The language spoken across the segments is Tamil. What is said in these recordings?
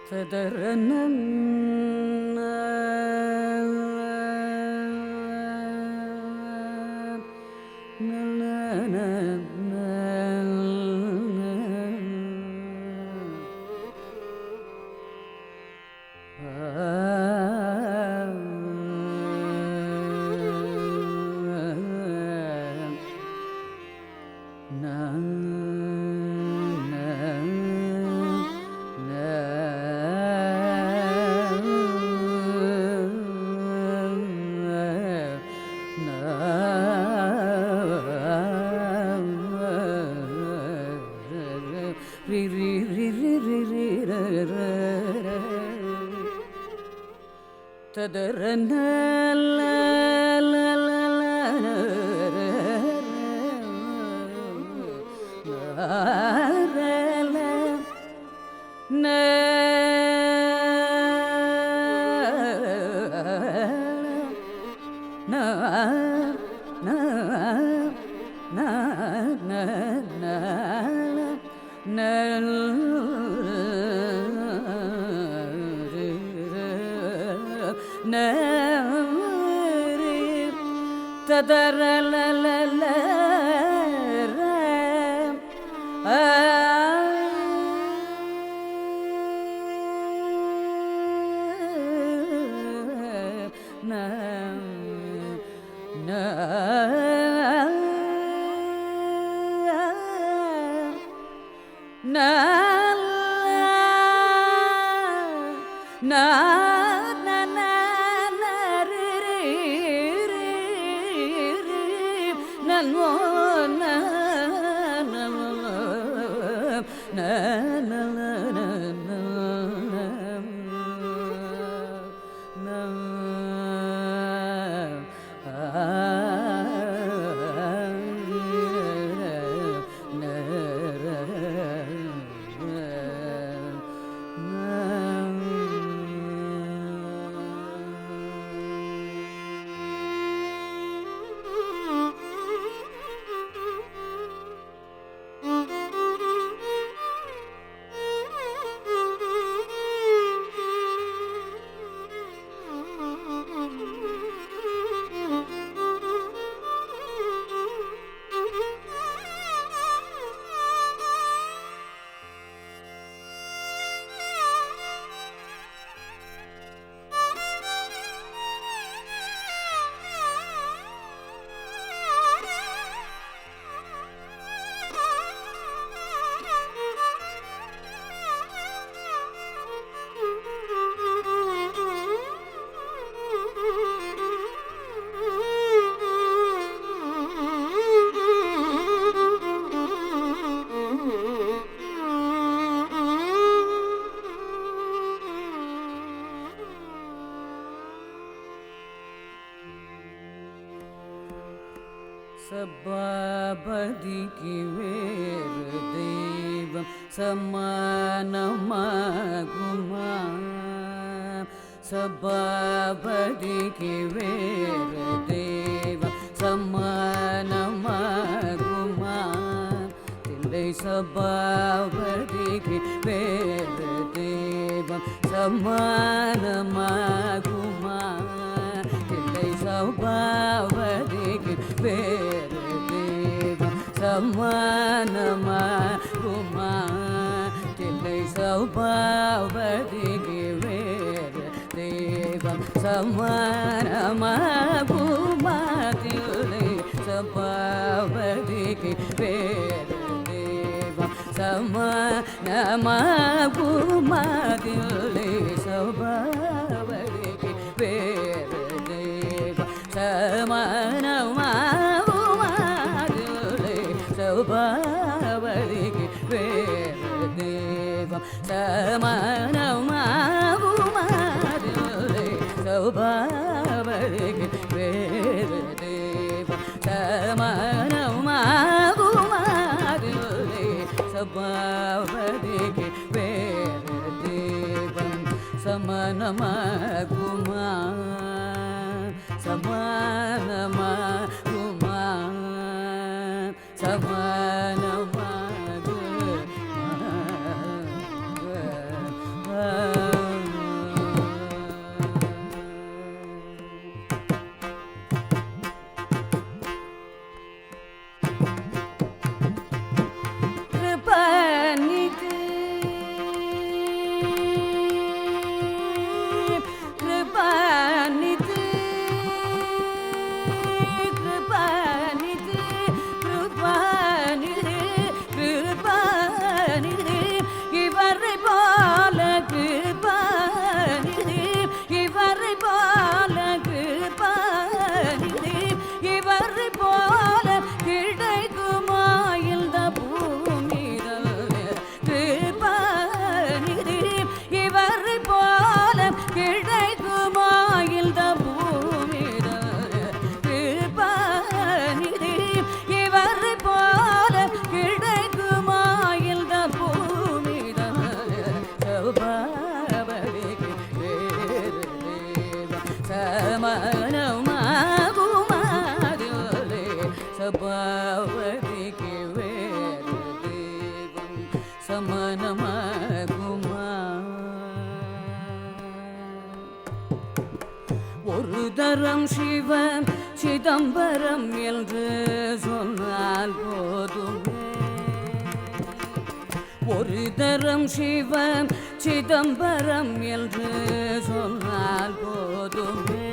ததரனன் சபாபதிக்கு வேறு தெய்வம் சமானமாகுமா? சபாபதிக்கு வேறு தெய்வம் சமானமாகுமா? இல்லை சபாபதிக்கு வேறு தெய்வம் சமானமாகுமா? இல்லை சபாபதிக்கு வேறு தெய்வம் சமானமாகுமா? இல்லை சபாபதிக்கு வேறு தெய்வம் சமானமாகுமா? இல்லை சபாபதிக்கு வேறு தெய்வம் சமானமாகுமா? இல்லை சபாபதிக்கு வேறு தெய்வம் சமானமாகுமா? இல்லை சபாபதிக்கு வேறு தெய்வம் சமானமாகுமா? இல்லை சபாபதிக்கு வேறு தெய்வம் சமானமாகுமா? இல்லை சபாபதிக்கு வேறு தெய்வம் சமானமாகுமா? சமானமாகுமா? சமானமாகுமா? சபவதிக்கு வேறு தெய்வம் சமனமாகுமாதுலே சபவதிக்கு வேறு தெய்வம் சமனமாகுமா ஒரு தரம் சிவன் சிதம்பரம் என்று சொன்னால் போதுமே ஒரு தரம் சிவன் சிதம்பரம் என்று சொன்னால் போதுமே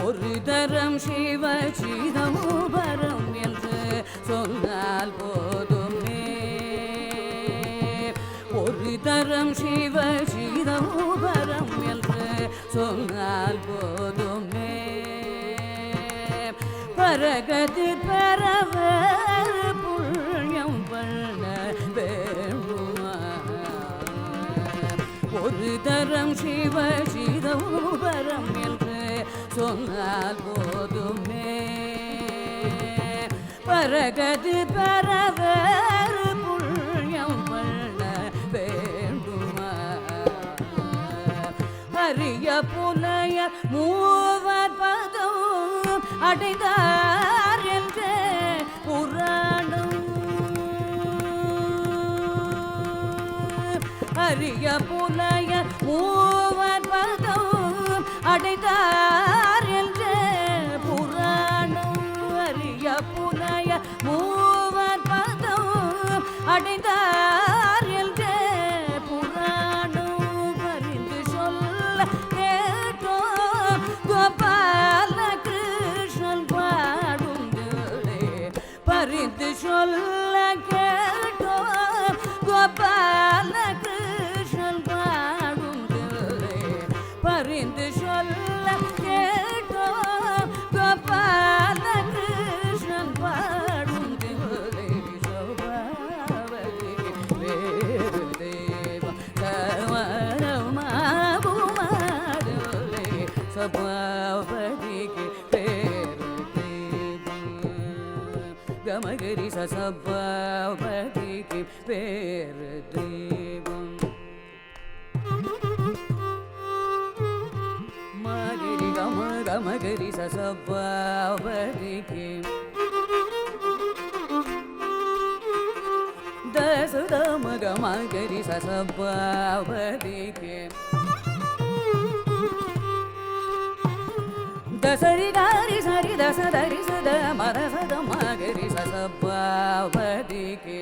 ஒரு தரம் சிவ சிதம்பரம் என்று சொன்னால் போதுமே ஒரு தரம் சிவ சிதம்பரம் என்று சொன்னால் போதுமே பரகதி பெறவர் புண்ணியம் பண்ண வேண்டுமா ஒரு தரம் சிவ சிதம்பரம் என்று சொன்னால் போதுமே பரகதி பெறவர் புண்ணியம் பண்ண வேண்டுமா அரிய புலைய மூவர் பதம் அடைந்தார் என்று புராணம் அரிய புலைய மூவர் பதம் அடைந்தார் என்று புராணம் அரிய புலைய மூவர் பதம் அடைந்தார் என்று புராணம் பரிந்து சொல்ல கேட்டோம் கோபால கிருஷ்ணன் பாடும் பரிந்து சொல்ல கேட்டோம் கோபால கிருஷ்ணன் பாடும் பரிந்து சொல்ல கேட்டோம் கோபால கிருஷ்ணன் பாடும் சோபாவதி வேறு தேவம் சமரமாகுமாதுலே சபாவதிக்கு வேறு தேவம் கமகரி சபாவதிக்கு வேறு தேவம் மகரி கம கமகரி சபாவதிக்கு தசதம கமகரி சபாவதிக்கு தசரி காரி சரி தச தரி சத மத சத மகரி சபாவதிக்கு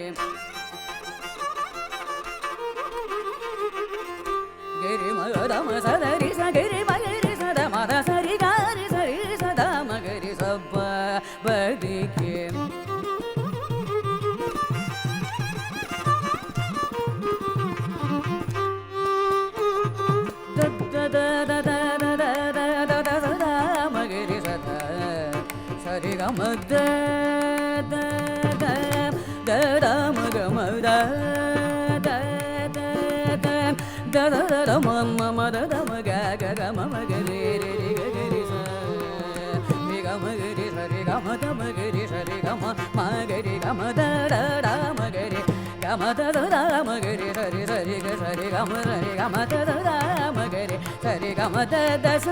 கிரி மகதம சதரி சகிரி மகரி சத மத சரி காரி சரி சத மகரி சபாவதிக்கு மகரி சத சரி கமத மக மத மம மத மக கம மகரி கரி மகரி சரி கமத மகரி சரி கம மகரி கமத மகரி கமத மகரி சரி சரி சரி கம சரி கமத மகரி சரி கமத தச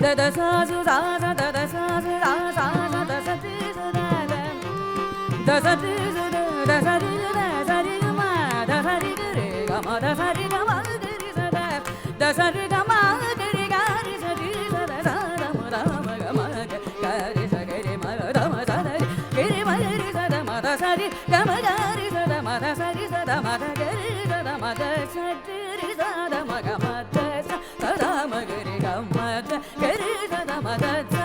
தத சாசு சாச தத சாசு சாசா தத சதி சுதத தத சதி சுத தசரி தசரி கம தசரி கரி கம தசரி கம கரி சத தசரி கம கரி கரி சதி சத சத மத மக மக கரி சகரி மக தம சதரி கரி மகரி சத மத சரி கம கரி சத மத சரி சத மத கரி சத மத சரி சத மக மத சத மகரி கமத கரி சத மத சத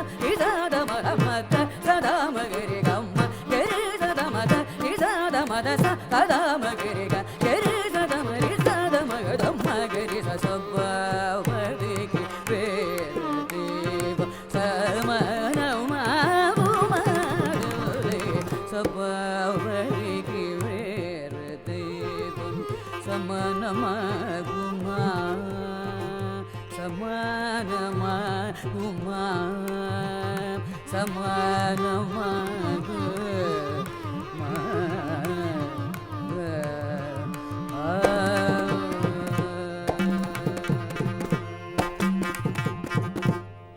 மத மத சத மகரி கம கரி சத மத சத மத சத மகரி கரி சத மரி சத மக மகரி சபாவதிக்கு வேறு தேவம் சமனமாகுமாதுலே சபாவதிக்கு வேறு தேவம் சமனமாகுமா சமானமாகுமா சமானமாகு